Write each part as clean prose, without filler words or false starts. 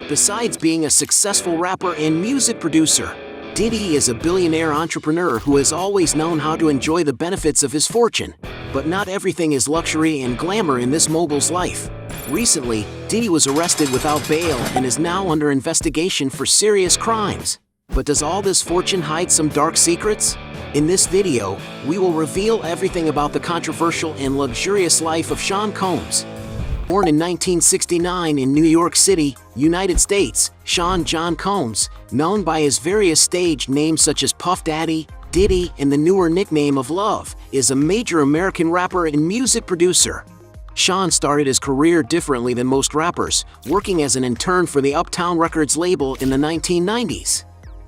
Besides being a successful rapper and music producer, Diddy is a billionaire entrepreneur who has always known how to enjoy the benefits of his fortune. But not everything is luxury and glamour in this mogul's life. Recently, Diddy was arrested without bail and is now under investigation for serious crimes. But does all this fortune hide some dark secrets? In this video, we will reveal everything about the controversial and luxurious life of Sean Combs. Born in 1969 in New York City, United States, Sean John Combs, known by his various stage names such as Puff Daddy, Diddy, and the newer nickname of Love, is a major American rapper and music producer. Sean started his career differently than most rappers, working as an intern for the Uptown Records label in the 1990s.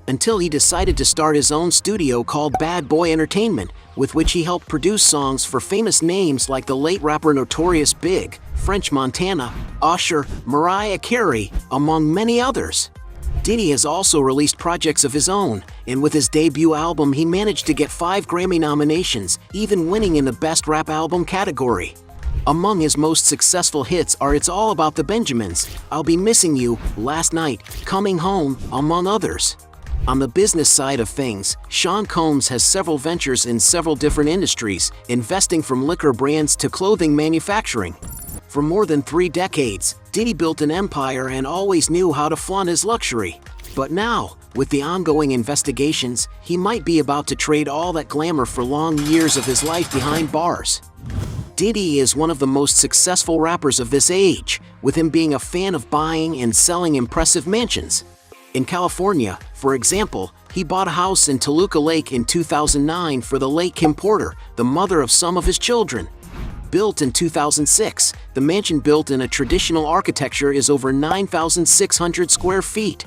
Until he decided to start his own studio called Bad Boy Entertainment, with which he helped produce songs for famous names like the late rapper Notorious Big, French Montana, Usher, Mariah Carey, among many others. Diddy has also released projects of his own, and with his debut album he managed to get 5 Grammy nominations, even winning in the Best Rap Album category. Among his most successful hits are It's All About the Benjamins, I'll Be Missing You, Last Night, Coming Home, among others. On the business side of things, Sean Combs has several ventures in several different industries, investing from liquor brands to clothing manufacturing. For more than 3 decades, Diddy built an empire and always knew how to flaunt his luxury. But now, with the ongoing investigations, he might be about to trade all that glamour for long years of his life behind bars. Diddy is one of the most successful rappers of this age, with him being a fan of buying and selling impressive mansions. In California, for example, he bought a house in Toluca Lake in 2009 for the late Kim Porter, the mother of some of his children. Built in 2006, the mansion, built in a traditional architecture, is over 9,600 square feet.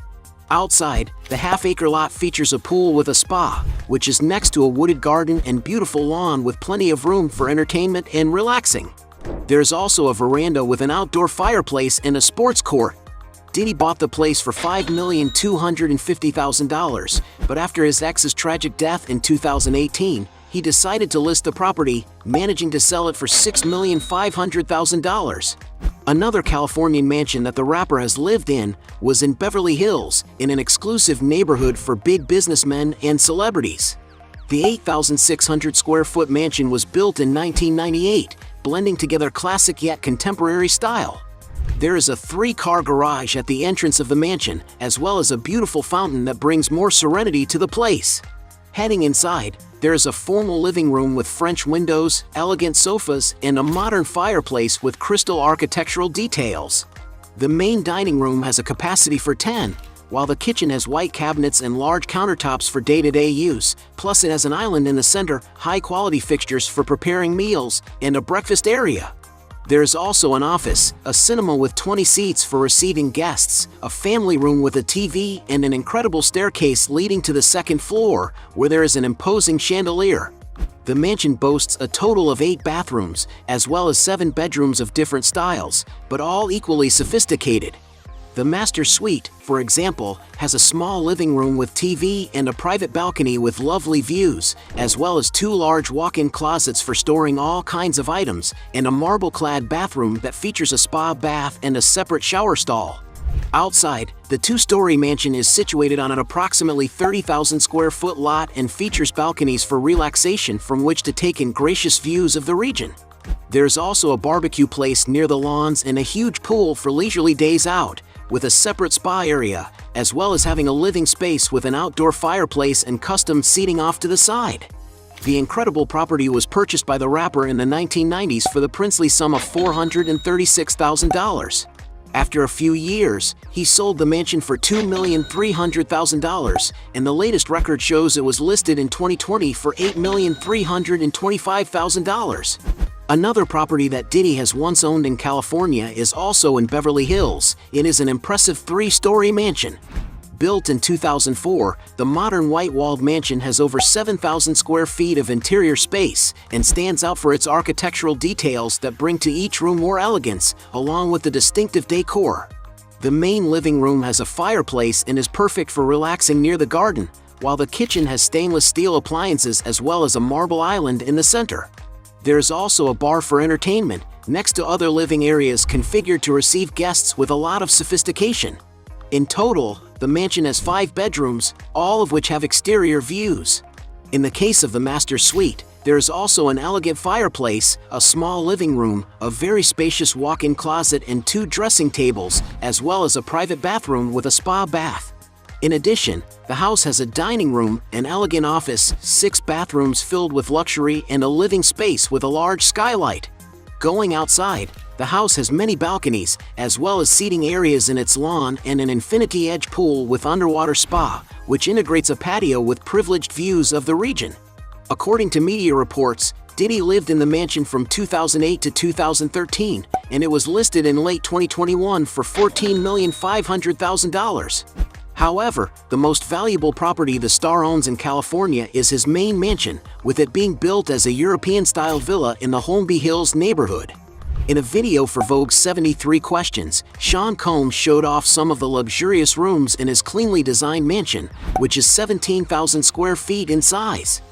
Outside, the half-acre lot features a pool with a spa, which is next to a wooded garden and beautiful lawn with plenty of room for entertainment and relaxing. There's also a veranda with an outdoor fireplace and a sports court. Diddy bought the place for $5,250,000, but after his ex's tragic death in 2018, he decided to list the property, managing to sell it for $6,500,000. Another Californian mansion that the rapper has lived in was in Beverly Hills, in an exclusive neighborhood for big businessmen and celebrities. The 8,600 square foot mansion was built in 1998, blending together classic yet contemporary style. There is a 3-car garage at the entrance of the mansion, as well as a beautiful fountain that brings more serenity to the place. Heading inside, there is a formal living room with French windows, elegant sofas, and a modern fireplace with crystal architectural details. The main dining room has a capacity for 10, while the kitchen has white cabinets and large countertops for day-to-day use, plus it has an island in the center, high-quality fixtures for preparing meals, and a breakfast area. There is also an office, a cinema with 20 seats for receiving guests, a family room with a TV, and an incredible staircase leading to the 2nd floor, where there is an imposing chandelier. The mansion boasts a total of 8 bathrooms, as well as 7 bedrooms of different styles, but all equally sophisticated. The master suite, for example, has a small living room with TV and a private balcony with lovely views, as well as 2 large walk-in closets for storing all kinds of items, and a marble-clad bathroom that features a spa bath and a separate shower stall. Outside, the 2-story mansion is situated on an approximately 30,000 square foot lot and features balconies for relaxation from which to take in gracious views of the region. There's also a barbecue place near the lawns and a huge pool for leisurely days out, with a separate spa area, as well as having a living space with an outdoor fireplace and custom seating off to the side. The incredible property was purchased by the rapper in the 1990s for the princely sum of $436,000. After a few years, he sold the mansion for $2,300,000, and the latest record shows it was listed in 2020 for $8,325,000. Another property that Diddy has once owned in California is also in Beverly Hills. It is an impressive 3-story mansion. Built in 2004, the modern white-walled mansion has over 7,000 square feet of interior space and stands out for its architectural details that bring to each room more elegance, along with the distinctive decor. The main living room has a fireplace and is perfect for relaxing near the garden, while the kitchen has stainless steel appliances as well as a marble island in the center. There is also a bar for entertainment, next to other living areas configured to receive guests with a lot of sophistication. In total, the mansion has 5 bedrooms, all of which have exterior views. In the case of the master suite, there is also an elegant fireplace, a small living room, a very spacious walk-in closet and 2 dressing tables, as well as a private bathroom with a spa bath. In addition, the house has a dining room, an elegant office, 6 bathrooms filled with luxury and a living space with a large skylight. Going outside, the house has many balconies, as well as seating areas in its lawn and an infinity-edge pool with underwater spa, which integrates a patio with privileged views of the region. According to media reports, Diddy lived in the mansion from 2008 to 2013, and it was listed in late 2021 for $14,500,000. However, the most valuable property the star owns in California is his main mansion, with it being built as a European-style villa in the Holmby Hills neighborhood. In a video for Vogue's 73 Questions, Sean Combs showed off some of the luxurious rooms in his cleanly designed mansion, which is 17,000 square feet in size.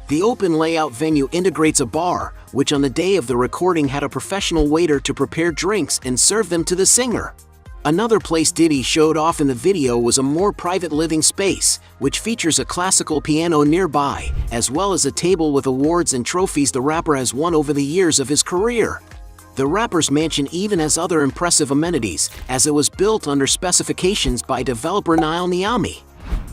The open layout venue integrates a bar, which on the day of the recording had a professional waiter to prepare drinks and serve them to the singer. Another place Diddy showed off in the video was a more private living space, which features a classical piano nearby, as well as a table with awards and trophies the rapper has won over the years of his career. The rapper's mansion even has other impressive amenities, as it was built under specifications by developer Niall Niami.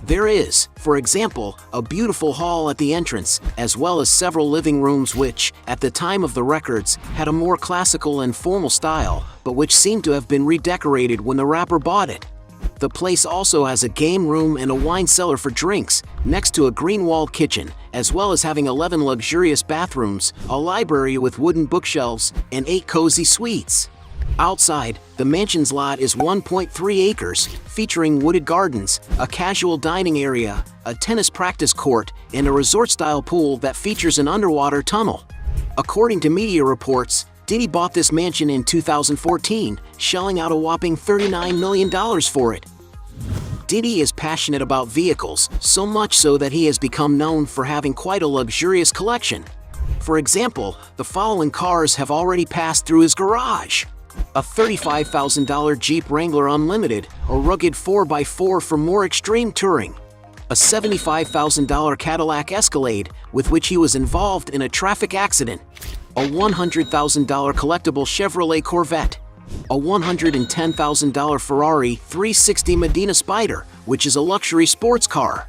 There is, for example, a beautiful hall at the entrance, as well as several living rooms which, at the time of the records, had a more classical and formal style, but which seemed to have been redecorated when the rapper bought it. The place also has a game room and a wine cellar for drinks, next to a green-walled kitchen, as well as having 11 luxurious bathrooms, a library with wooden bookshelves, and 8 cozy suites. Outside, the mansion's lot is 1.3 acres, featuring wooded gardens, a casual dining area, a tennis practice court, and a resort-style pool that features an underwater tunnel. According to media reports, Diddy bought this mansion in 2014, shelling out a whopping $39 million for it. Diddy is passionate about vehicles, so much so that he has become known for having quite a luxurious collection. For example, the following cars have already passed through his garage: a $35,000 Jeep Wrangler Unlimited, a rugged 4x4 for more extreme touring, a $75,000 Cadillac Escalade, with which he was involved in a traffic accident, a $100,000 collectible Chevrolet Corvette, a $110,000 Ferrari 360 Medina Spider, which is a luxury sports car,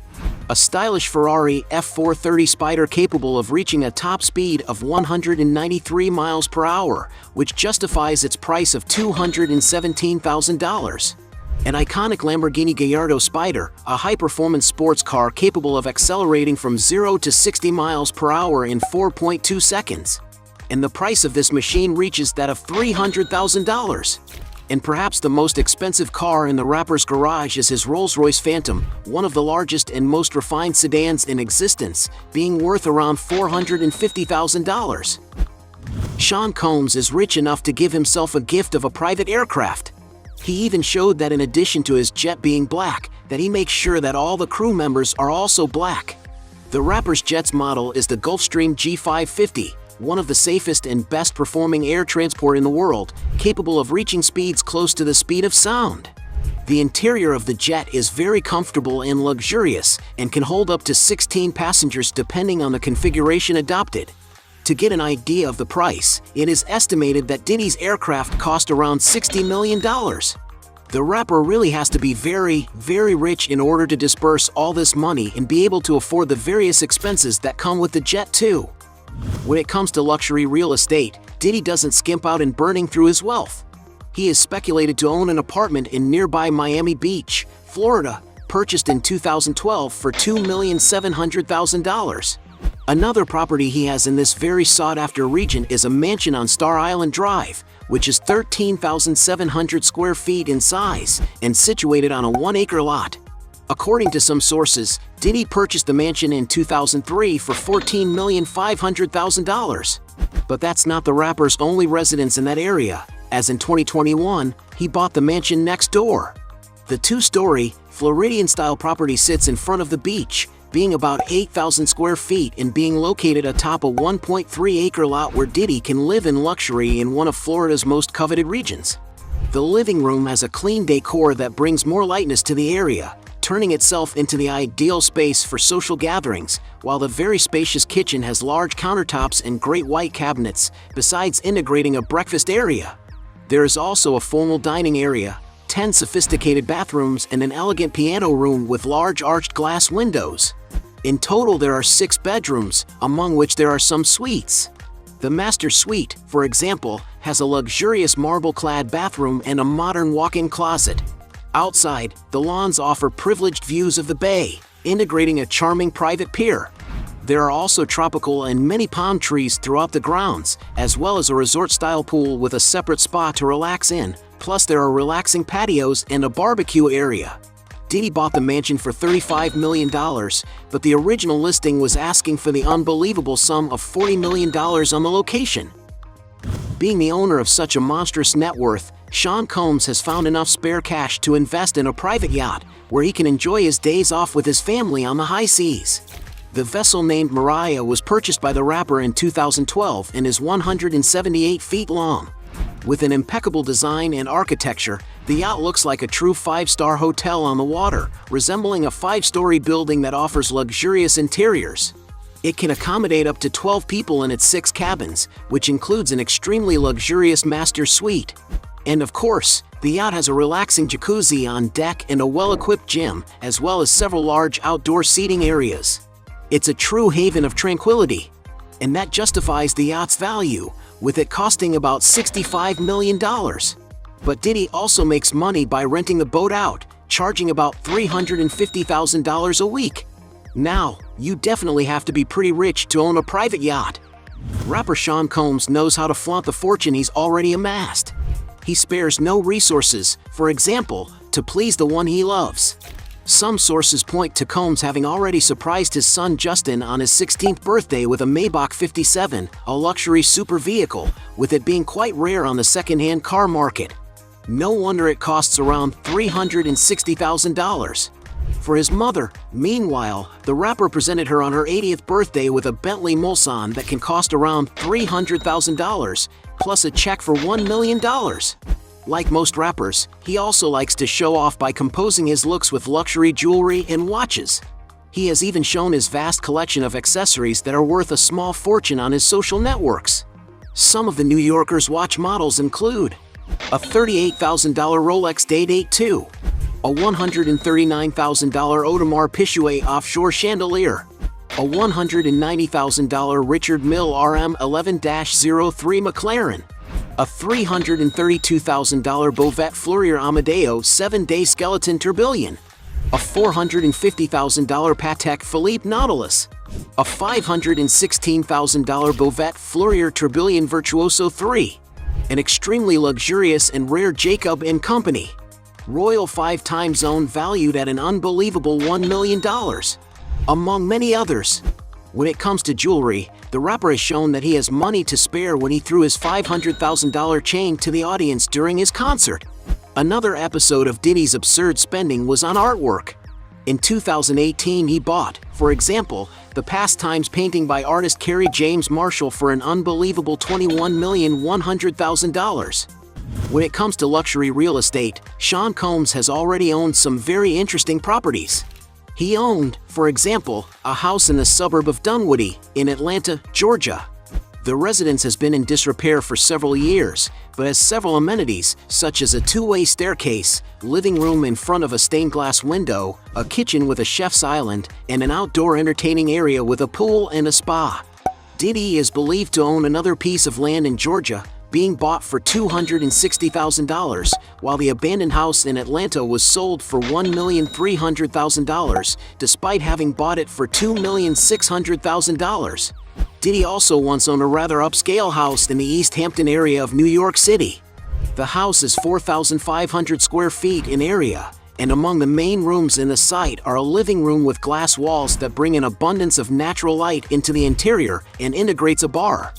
a stylish Ferrari F430 Spider capable of reaching a top speed of 193 miles per hour, which justifies its price of $217,000. An iconic Lamborghini Gallardo Spider, a high-performance sports car capable of accelerating from 0 to 60 miles per hour in 4.2 seconds. And the price of this machine reaches that of $300,000. And perhaps the most expensive car in the rapper's garage is his Rolls-Royce Phantom, one of the largest and most refined sedans in existence, being worth around $450,000. Sean Combs is rich enough to give himself a gift of a private aircraft. He even showed that in addition to his jet being black, that he makes sure that all the crew members are also black. The rapper's jet's model is the Gulfstream G550, one of the safest and best performing air transport in the world, capable of reaching speeds close to the speed of sound. The interior of the jet is very comfortable and luxurious, and can hold up to 16 passengers depending on the configuration adopted. To get an idea of the price, it is estimated that Diddy's aircraft cost around $60 million. The rapper really has to be very, very rich in order to disperse all this money and be able to afford the various expenses that come with the jet too. When it comes to luxury real estate, Diddy doesn't skimp out in burning through his wealth. He is speculated to own an apartment in nearby Miami Beach, Florida, purchased in 2012 for $2,700,000. Another property he has in this very sought-after region is a mansion on Star Island Drive, which is 13,700 square feet in size and situated on a 1-acre lot. According to some sources, Diddy purchased the mansion in 2003 for $14,500,000. But that's not the rapper's only residence in that area, as in 2021, he bought the mansion next door. The 2-story, Floridian-style property sits in front of the beach, being about 8,000 square feet and being located atop a 1.3-acre lot where Diddy can live in luxury in one of Florida's most coveted regions. The living room has a clean decor that brings more lightness to the area, turning itself into the ideal space for social gatherings, while the very spacious kitchen has large countertops and great white cabinets, besides integrating a breakfast area. There is also a formal dining area, 10 sophisticated bathrooms, and an elegant piano room with large arched glass windows. In total, there are 6 bedrooms, among which there are some suites. The master suite, for example, has a luxurious marble-clad bathroom and a modern walk-in closet. Outside, the lawns offer privileged views of the bay, integrating a charming private pier. There are also tropical and many palm trees throughout the grounds, as well as a resort-style pool with a separate spa to relax in, plus there are relaxing patios and a barbecue area. Diddy bought the mansion for $35 million, but the original listing was asking for the unbelievable sum of $40 million on the location. Being the owner of such a monstrous net worth, Sean Combs has found enough spare cash to invest in a private yacht where he can enjoy his days off with his family on the high seas. The vessel named Mariah was purchased by the rapper in 2012 and is 178 feet long. With an impeccable design and architecture, the yacht looks like a true 5-star hotel on the water, resembling a 5-story building that offers luxurious interiors. It can accommodate up to 12 people in its 6 cabins, which includes an extremely luxurious master suite. And of course, the yacht has a relaxing jacuzzi on deck and a well-equipped gym, as well as several large outdoor seating areas. It's a true haven of tranquility. And that justifies the yacht's value, with it costing about $65 million. But Diddy also makes money by renting the boat out, charging about $350,000 a week. Now, you definitely have to be pretty rich to own a private yacht. Rapper Sean Combs knows how to flaunt the fortune he's already amassed. He spares no resources, for example, to please the one he loves. Some sources point to Combs having already surprised his son Justin on his 16th birthday with a Maybach 57, a luxury super vehicle, with it being quite rare on the second-hand car market. No wonder it costs around $360,000. For his mother, meanwhile, the rapper presented her on her 80th birthday with a Bentley Mulsanne that can cost around $300,000, plus a check for $1 million. Like most rappers, he also likes to show off by composing his looks with luxury jewelry and watches. He has even shown his vast collection of accessories that are worth a small fortune on his social networks. Some of the New Yorker's watch models include a $38,000 Rolex Day-Date 2, a $139,000 Audemars Piguet offshore chandelier, a $190,000 Richard Mille RM11-03 McLaren, a $332,000 Bovet Fleurier Amadeo 7-day skeleton tourbillon, a $450,000 Patek Philippe Nautilus, a $516,000 Bovet Fleurier Tourbillon Virtuoso 3, an extremely luxurious and rare Jacob & Company Royal 5-time zone valued at an unbelievable $1 million, among many others. When it comes to jewelry, the rapper has shown that he has money to spare when he threw his $500,000 chain to the audience during his concert. Another episode of Diddy's absurd spending was on artwork. In 2018, he bought, for example, the Pastimes painting by artist Kerry James Marshall for an unbelievable $21,100,000. When it comes to luxury real estate, Sean Combs has already owned some very interesting properties. He owned, for example, a house in the suburb of Dunwoody, in Atlanta, Georgia. The residence has been in disrepair for several years, but has several amenities, such as a 2-way staircase, living room in front of a stained glass window, a kitchen with a chef's island, and an outdoor entertaining area with a pool and a spa. Diddy is believed to own another piece of land in Georgia, being bought for $260,000, while the abandoned house in Atlanta was sold for $1,300,000, despite having bought it for $2,600,000. Diddy also once owned a rather upscale house in the East Hampton area of New York City. The house is 4,500 square feet in area, and among the main rooms in the site are a living room with glass walls that bring an abundance of natural light into the interior and integrates a bar.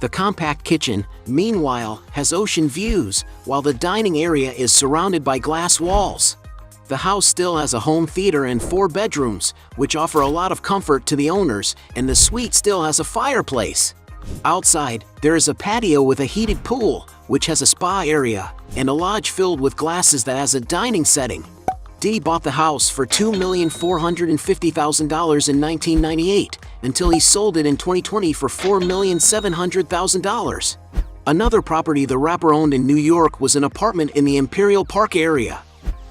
The compact kitchen, meanwhile, has ocean views, while the dining area is surrounded by glass walls. The house still has a home theater and 4 bedrooms, which offer a lot of comfort to the owners, and the suite still has a fireplace. Outside, there is a patio with a heated pool, which has a spa area, and a lodge filled with glasses that has a dining setting. Diddy bought the house for $2,450,000 in 1998, until he sold it in 2020 for $4,700,000. Another property the rapper owned in New York was an apartment in the Imperial Park area.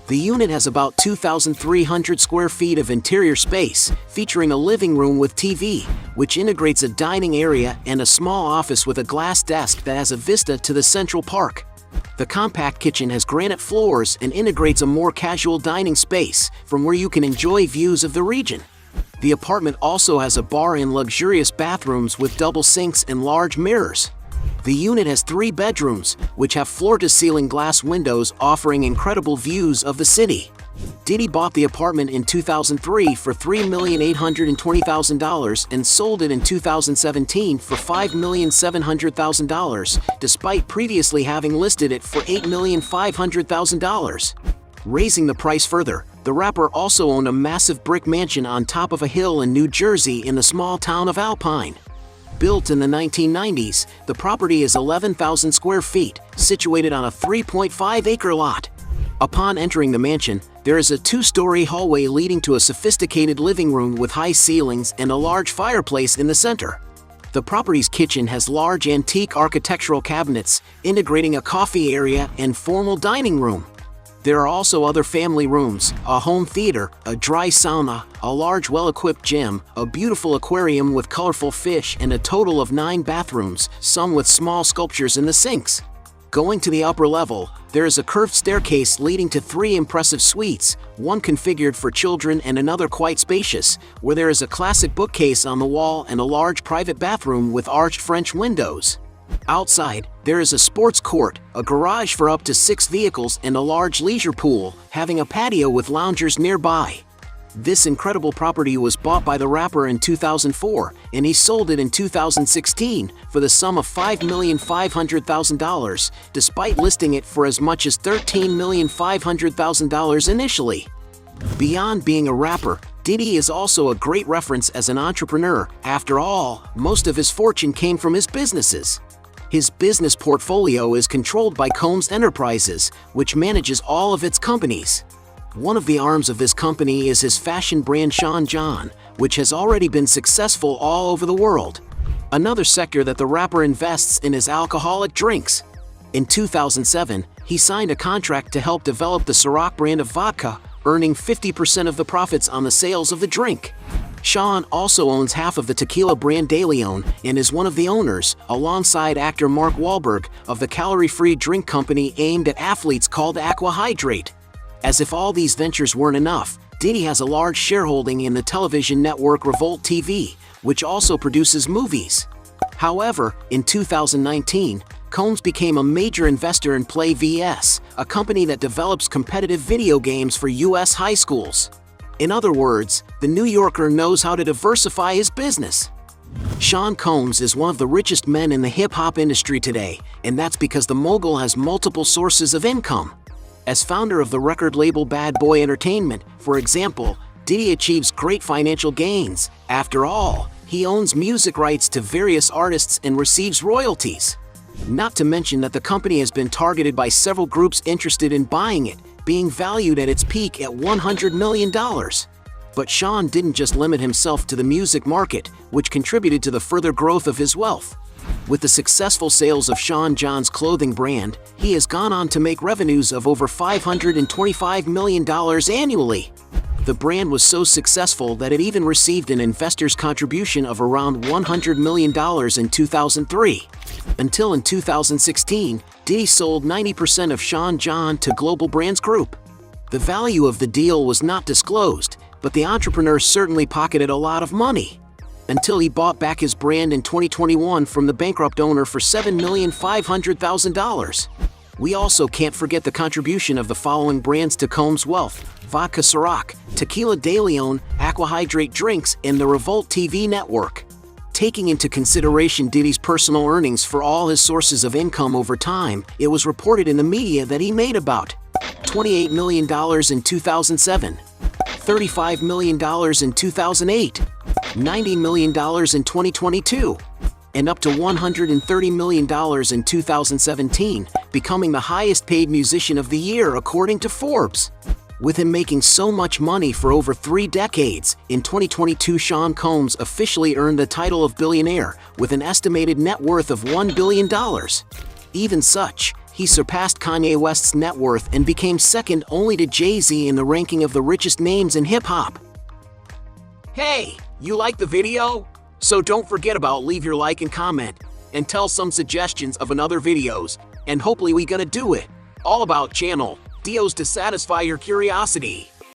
The unit has about 2,300 square feet of interior space, featuring a living room with TV, which integrates a dining area and a small office with a glass desk that has a vista to the Central Park. The compact kitchen has granite floors and integrates a more casual dining space, from where you can enjoy views of the region. The apartment also has a bar and luxurious bathrooms with double sinks and large mirrors. The unit has 3 bedrooms, which have floor-to-ceiling glass windows offering incredible views of the city. Diddy bought the apartment in 2003 for $3,820,000 and sold it in 2017 for $5,700,000, despite previously having listed it for $8,500,000. Raising the price further, the rapper also owned a massive brick mansion on top of a hill in New Jersey in the small town of Alpine. Built in the 1990s, the property is 11,000 square feet, situated on a 3.5-acre lot. Upon entering the mansion, there is a 2-story hallway leading to a sophisticated living room with high ceilings and a large fireplace in the center. The property's kitchen has large antique architectural cabinets, integrating a coffee area and formal dining room. There are also other family rooms, a home theater, a dry sauna, a large well-equipped gym, a beautiful aquarium with colorful fish, and a total of 9 bathrooms, some with small sculptures in the sinks. Going to the upper level, there is a curved staircase leading to 3 impressive suites, one configured for children and another quite spacious, where there is a classic bookcase on the wall and a large private bathroom with arched French windows. Outside, there is a sports court, a garage for up to 6 vehicles, and a large leisure pool, having a patio with loungers nearby. This incredible property was bought by the rapper in 2004, and he sold it in 2016 for the sum of $5,500,000, despite listing it for as much as $13,500,000 initially. Beyond being a rapper, Diddy is also a great reference as an entrepreneur. After all, most of his fortune came from his businesses. His business portfolio is controlled by Combs Enterprises, which manages all of its companies. One of the arms of this company is his fashion brand Sean John, which has already been successful all over the world. Another sector that the rapper invests in is alcoholic drinks. In 2007, he signed a contract to help develop the Ciroc brand of vodka, earning 50% of the profits on the sales of the drink. Sean also owns half of the tequila brand De Leon and is one of the owners, alongside actor Mark Wahlberg, of the calorie-free drink company aimed at athletes called Aqua Hydrate. As if all these ventures weren't enough, Diddy has a large shareholding in the television network Revolt TV, which also produces movies. However, in 2019, Combs became a major investor in Play vs, a company that develops competitive video games for U.S. high schools. In other words, the New Yorker knows how to diversify his business. Sean Combs is one of the richest men in the hip-hop industry today, and that's because the mogul has multiple sources of income. As founder of the record label Bad Boy Entertainment, for example, Diddy achieves great financial gains. After all, he owns music rights to various artists and receives royalties. Not to mention that the company has been targeted by several groups interested in buying it, being valued at its peak at $100 million. But Sean didn't just limit himself to the music market, which contributed to the further growth of his wealth. With the successful sales of Sean John's clothing brand, he has gone on to make revenues of over $525 million annually. The brand was so successful that it even received an investor's contribution of around $100 million in 2003. Until in 2016, Diddy sold 90% of Sean John to Global Brands Group. The value of the deal was not disclosed, but the entrepreneur certainly pocketed a lot of money. Until he bought back his brand in 2021 from the bankrupt owner for $7,500,000. We also can't forget the contribution of the following brands to Combs' wealth: Vodka Ciroc, Tequila De Leon, Aqua Hydrate Drinks, and the Revolt TV network. Taking into consideration Diddy's personal earnings for all his sources of income over time, it was reported in the media that he made about $28 million in 2007, $35 million in 2008, $90 million in 2022, and up to $130 million in 2017, becoming the highest-paid musician of the year according to Forbes. With him making so much money for over 3 decades, in 2022 Sean Combs officially earned the title of billionaire, with an estimated net worth of $1 billion. Even such, he surpassed Kanye West's net worth and became second only to Jay-Z in the ranking of the richest names in hip-hop. Hey, you like the video? So don't forget about leave your like and comment, and tell some suggestions of another videos, and hopefully we gonna do it. All about channel Dios to satisfy your curiosity.